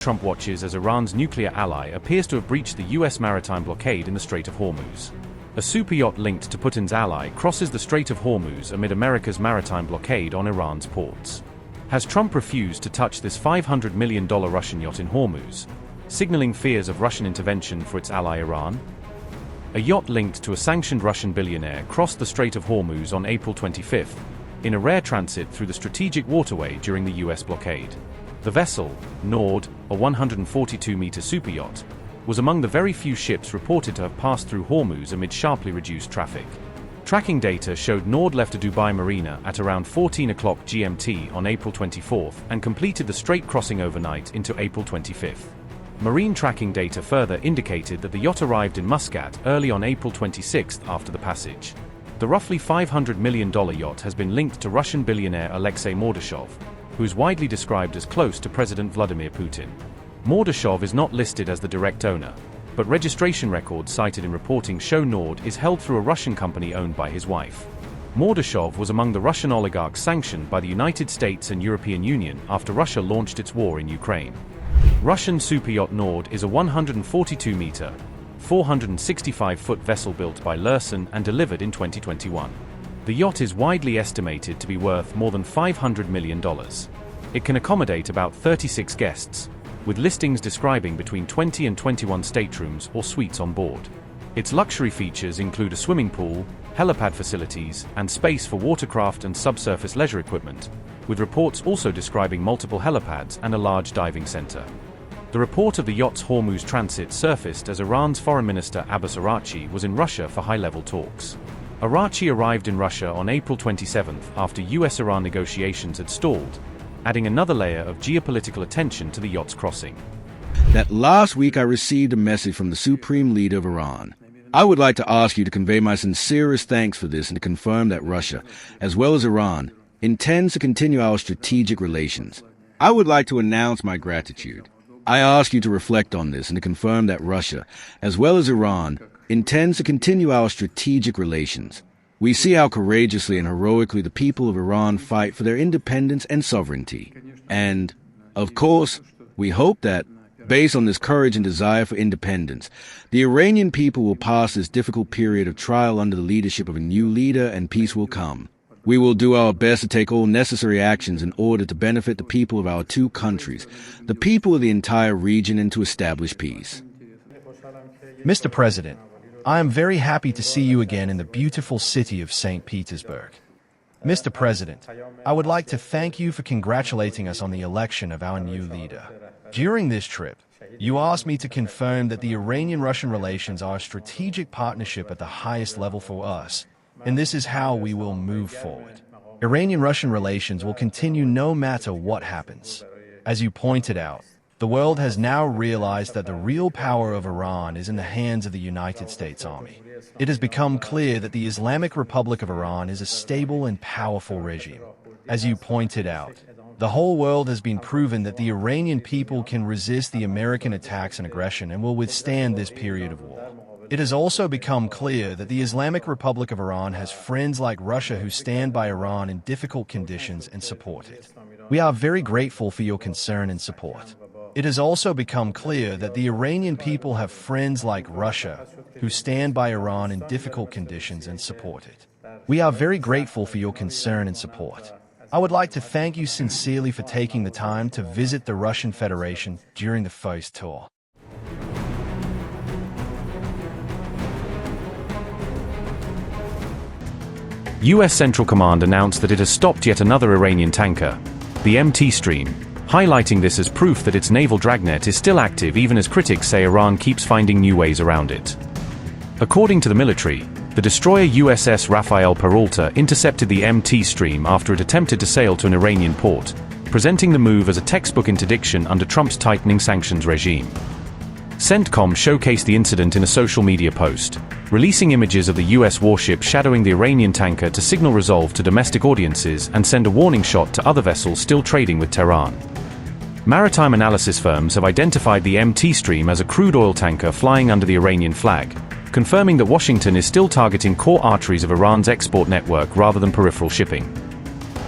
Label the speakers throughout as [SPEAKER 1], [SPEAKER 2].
[SPEAKER 1] Trump watches as Iran's nuclear ally appears to have breached the U.S. maritime blockade in the Strait of Hormuz. A superyacht linked to Putin's ally crosses the Strait of Hormuz amid America's maritime blockade on Iran's ports. Has Trump refused to touch this $500 million Russian yacht in Hormuz, signaling fears of Russian intervention for its ally Iran? A yacht linked to a sanctioned Russian billionaire crossed the Strait of Hormuz on April 25, in a rare transit through the strategic waterway during the U.S. blockade. The vessel, Nord, a 142-meter superyacht, was among the very few ships reported to have passed through Hormuz amid sharply reduced traffic. Tracking data showed Nord left a Dubai marina at around 14 o'clock GMT on April 24 and completed the strait crossing overnight into April 25. Marine tracking data further indicated that the yacht arrived in Muscat early on April 26 after the passage. The roughly $500 million yacht has been linked to Russian billionaire Alexey Mordashov, who is widely described as close to President Vladimir Putin. Mordashov is not listed as the direct owner, but registration records cited in reporting show Nord is held through a Russian company owned by his wife. Mordashov was among the Russian oligarchs sanctioned by the United States and European Union after Russia launched its war in Ukraine. Russian superyacht Nord is a 142-meter, 465-foot vessel built by Lursen and delivered in 2021. The yacht is widely estimated to be worth more than $500 million. It can accommodate about 36 guests, with listings describing between 20 and 21 staterooms or suites on board. Its luxury features include a swimming pool, helipad facilities, and space for watercraft and subsurface leisure equipment, with reports also describing multiple helipads and a large diving center. The report of the yacht's Hormuz transit surfaced as Iran's Foreign Minister Abbas Araghchi was in Russia for high-level talks. Araghchi arrived in Russia on April 27 after US-Iran negotiations had stalled, adding another layer of geopolitical attention to the yacht's crossing.
[SPEAKER 2] That last week I received a message from the Supreme Leader of Iran. I would like to ask you to convey my sincerest thanks for this and to confirm that Russia, as well as Iran, intends to continue our strategic relations. I would like to announce my gratitude. I ask you to reflect on this and to confirm that Russia, as well as Iran, intends to continue our strategic relations. We see how courageously and heroically the people of Iran fight for their independence and sovereignty. And, of course, we hope that, based on this courage and desire for independence, the Iranian people will pass this difficult period of trial under the leadership of a new leader and peace will come. We will do our best to take all necessary actions in order to benefit the people of our two countries, the people of the entire region, and to establish peace.
[SPEAKER 3] Mr. President, I am very happy to see you again in the beautiful city of St. Petersburg. Mr. President, I would like to thank you for congratulating us on the election of our new leader. During this trip, you asked me to confirm that the Iranian-Russian relations are a strategic partnership at the highest level for us, and this is how we will move forward. Iranian-Russian relations will continue no matter what happens. As you pointed out, the world has now realized that the real power of Iran is in the hands of the United States Army. It has become clear that the Islamic Republic of Iran is a stable and powerful regime. As you pointed out, the whole world has been proven that the Iranian people can resist the American attacks and aggression and will withstand this period of war. It has also become clear that the Islamic Republic of Iran has friends like Russia who stand by Iran in difficult conditions and support it. We are very grateful for your concern and support. It has also become clear that the Iranian people have friends like Russia who stand by Iran in difficult conditions and support it. We are very grateful for your concern and support. I would like to thank you sincerely for taking the time to visit the Russian Federation during the first tour.
[SPEAKER 1] US Central Command announced that it has stopped yet another Iranian tanker, the MT Stream, highlighting this as proof that its naval dragnet is still active even as critics say Iran keeps finding new ways around it. According to the military, the destroyer USS Rafael Peralta intercepted the MT Stream after it attempted to sail to an Iranian port, presenting the move as a textbook interdiction under Trump's tightening sanctions regime. CENTCOM showcased the incident in a social media post, releasing images of the US warship shadowing the Iranian tanker to signal resolve to domestic audiences and send a warning shot to other vessels still trading with Tehran. Maritime analysis firms have identified the MT Stream as a crude oil tanker flying under the Iranian flag, confirming that Washington is still targeting core arteries of Iran's export network rather than peripheral shipping.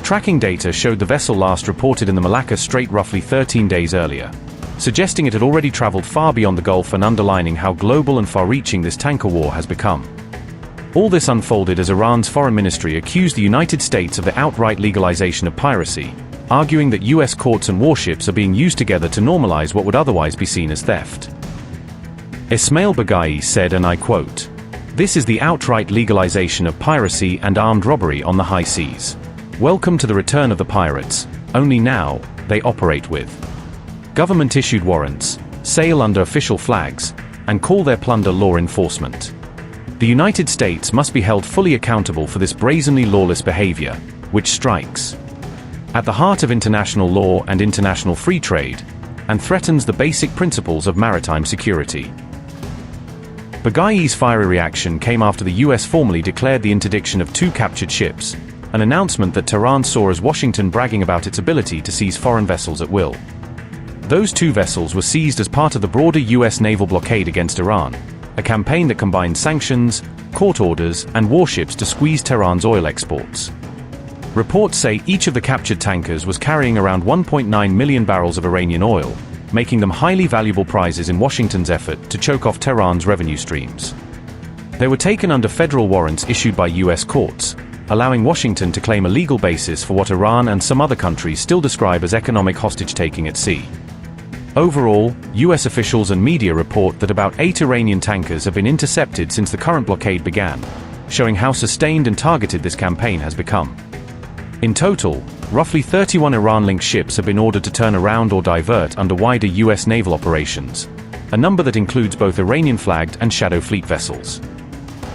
[SPEAKER 1] Tracking data showed the vessel last reported in the Malacca Strait roughly 13 days earlier. suggesting it had already traveled far beyond the Gulf and underlining how global and far-reaching this tanker war has become. All this unfolded as Iran's foreign ministry accused the United States of the outright legalization of piracy, arguing that US courts and warships are being used together to normalize what would otherwise be seen as theft. Ismail Baghai said, and I quote, "This is the outright legalization of piracy and armed robbery on the high seas. Welcome to the return of the pirates, only now, they operate with government-issued warrants, sail under official flags, and call their plunder law enforcement. The United States must be held fully accountable for this brazenly lawless behavior, which strikes at the heart of international law and international free trade, and threatens the basic principles of maritime security." Baghai's fiery reaction came after the US formally declared the interdiction of 2 captured ships, an announcement that Tehran saw as Washington bragging about its ability to seize foreign vessels at will. Those 2 vessels were seized as part of the broader US naval blockade against Iran, a campaign that combined sanctions, court orders, and warships to squeeze Tehran's oil exports. Reports say each of the captured tankers was carrying around 1.9 million barrels of Iranian oil, making them highly valuable prizes in Washington's effort to choke off Tehran's revenue streams. They were taken under federal warrants issued by US courts, allowing Washington to claim a legal basis for what Iran and some other countries still describe as economic hostage-taking at sea. Overall, US officials and media report that about 8 Iranian tankers have been intercepted since the current blockade began, showing how sustained and targeted this campaign has become. In total, roughly 31 Iran-linked ships have been ordered to turn around or divert under wider US naval operations, a number that includes both Iranian-flagged and shadow fleet vessels.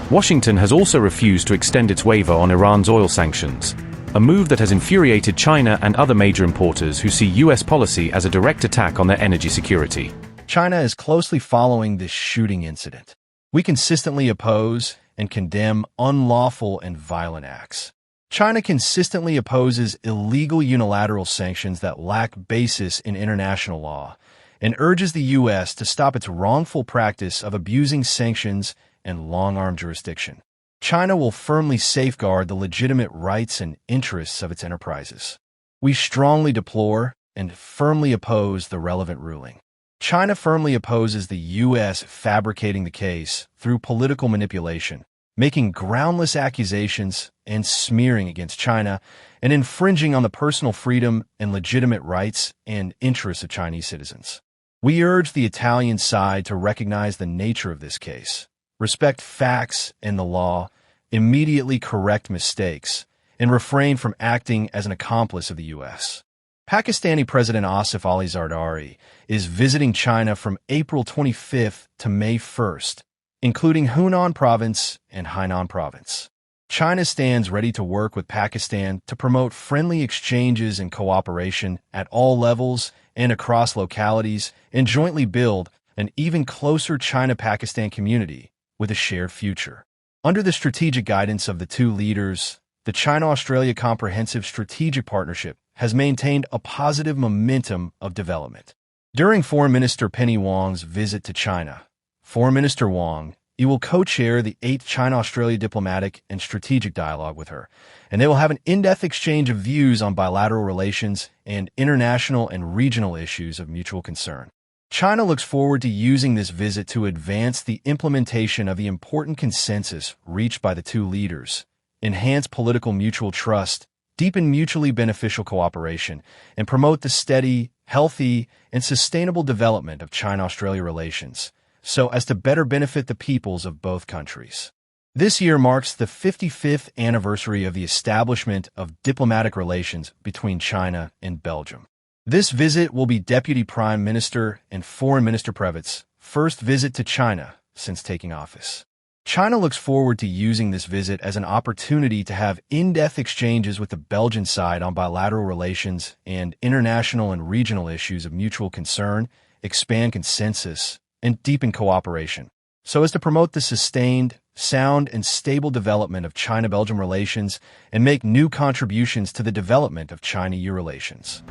[SPEAKER 1] Washington has also refused to extend its waiver on Iran's oil sanctions, a move that has infuriated China and other major importers who see US policy as a direct attack on their energy security.
[SPEAKER 3] China is closely following this shooting incident. We consistently oppose and condemn unlawful and violent acts. China consistently opposes illegal unilateral sanctions that lack basis in international law and urges the U.S. to stop its wrongful practice of abusing sanctions and long-arm jurisdiction. China will firmly safeguard the legitimate rights and interests of its enterprises. We strongly deplore and firmly oppose the relevant ruling. China firmly opposes the U.S. fabricating the case through political manipulation, making groundless accusations and smearing against China, and infringing on the personal freedom and legitimate rights and interests of Chinese citizens. We urge the Italian side to recognize the nature of this case, respect facts and the law, immediately correct mistakes, and refrain from acting as an accomplice of the U.S. Pakistani President Asif Ali Zardari is visiting China from April 25th to May 1st, including Hunan Province and Hainan Province. China stands ready to work with Pakistan to promote friendly exchanges and cooperation at all levels and across localities, and jointly build an even closer China-Pakistan community with a shared future. Under the strategic guidance of the 2 leaders, the China-Australia Comprehensive Strategic Partnership has maintained a positive momentum of development. During Foreign Minister Penny Wong's visit to China, Foreign Minister Wong will co-chair the 8th China-Australia Diplomatic and Strategic Dialogue with her, and they will have an in-depth exchange of views on bilateral relations and international and regional issues of mutual concern. China looks forward to using this visit to advance the implementation of the important consensus reached by the 2 leaders, enhance political mutual trust, deepen mutually beneficial cooperation, and promote the steady, healthy, and sustainable development of China-Australia relations, so as to better benefit the peoples of both countries. This year marks the 55th anniversary of the establishment of diplomatic relations between China and Belgium. This visit will be Deputy Prime Minister and Foreign Minister Previtt's first visit to China since taking office. China looks forward to using this visit as an opportunity to have in-depth exchanges with the Belgian side on bilateral relations and international and regional issues of mutual concern, expand consensus, and deepen cooperation, so as to promote the sustained, sound, and stable development of China-Belgium relations and make new contributions to the development of China-EU relations.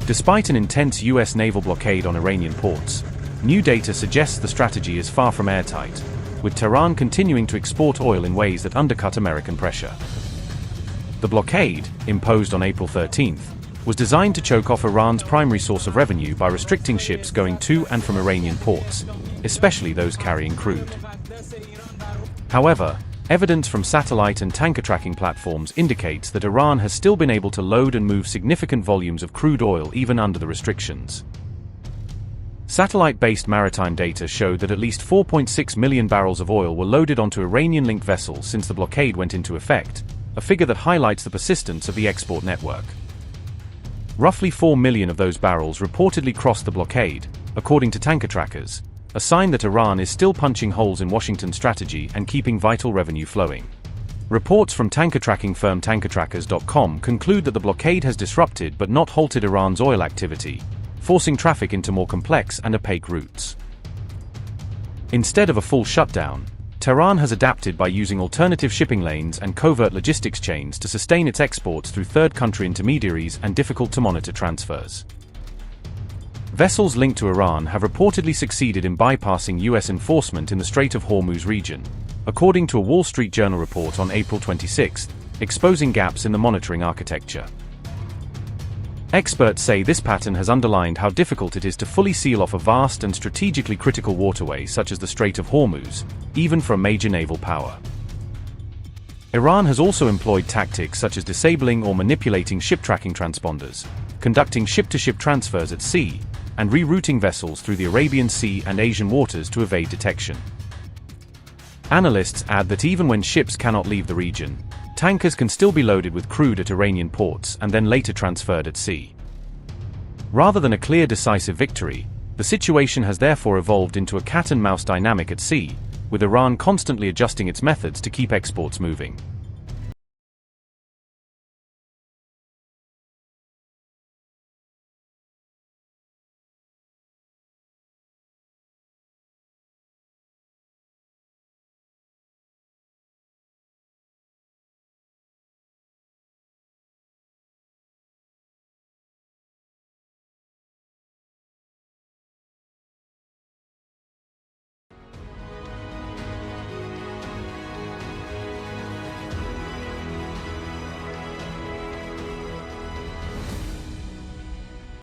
[SPEAKER 1] Despite an intense US naval blockade on Iranian ports, new data suggests the strategy is far from airtight, with Tehran continuing to export oil in ways that undercut American pressure. The blockade, imposed on April 13th, was designed to choke off Iran's primary source of revenue by restricting ships going to and from Iranian ports, especially those carrying crude. However, evidence from satellite and tanker tracking platforms indicates that Iran has still been able to load and move significant volumes of crude oil even under the restrictions. Satellite-based maritime data showed that at least 4.6 million barrels of oil were loaded onto Iranian-linked vessels since the blockade went into effect, a figure that highlights the persistence of the export network. Roughly 4 million of those barrels reportedly crossed the blockade, according to tanker trackers, a sign that Iran is still punching holes in Washington's strategy and keeping vital revenue flowing. Reports from tanker tracking firm tankertrackers.com conclude that the blockade has disrupted but not halted Iran's oil activity, forcing traffic into more complex and opaque routes. Instead of a full shutdown, Tehran has adapted by using alternative shipping lanes and covert logistics chains to sustain its exports through third-country intermediaries and difficult-to-monitor transfers. Vessels linked to Iran have reportedly succeeded in bypassing U.S. enforcement in the Strait of Hormuz region, according to a Wall Street Journal report on April 26, exposing gaps in the monitoring architecture. Experts say this pattern has underlined how difficult it is to fully seal off a vast and strategically critical waterway such as the Strait of Hormuz, even for a major naval power. Iran has also employed tactics such as disabling or manipulating ship tracking transponders, conducting ship-to-ship transfers at sea, and rerouting vessels through the Arabian Sea and Asian waters to evade detection. Analysts add that even when ships cannot leave the region, tankers can still be loaded with crude at Iranian ports and then later transferred at sea. Rather than a clear decisive victory, the situation has therefore evolved into a cat-and-mouse dynamic at sea, with Iran constantly adjusting its methods to keep exports moving.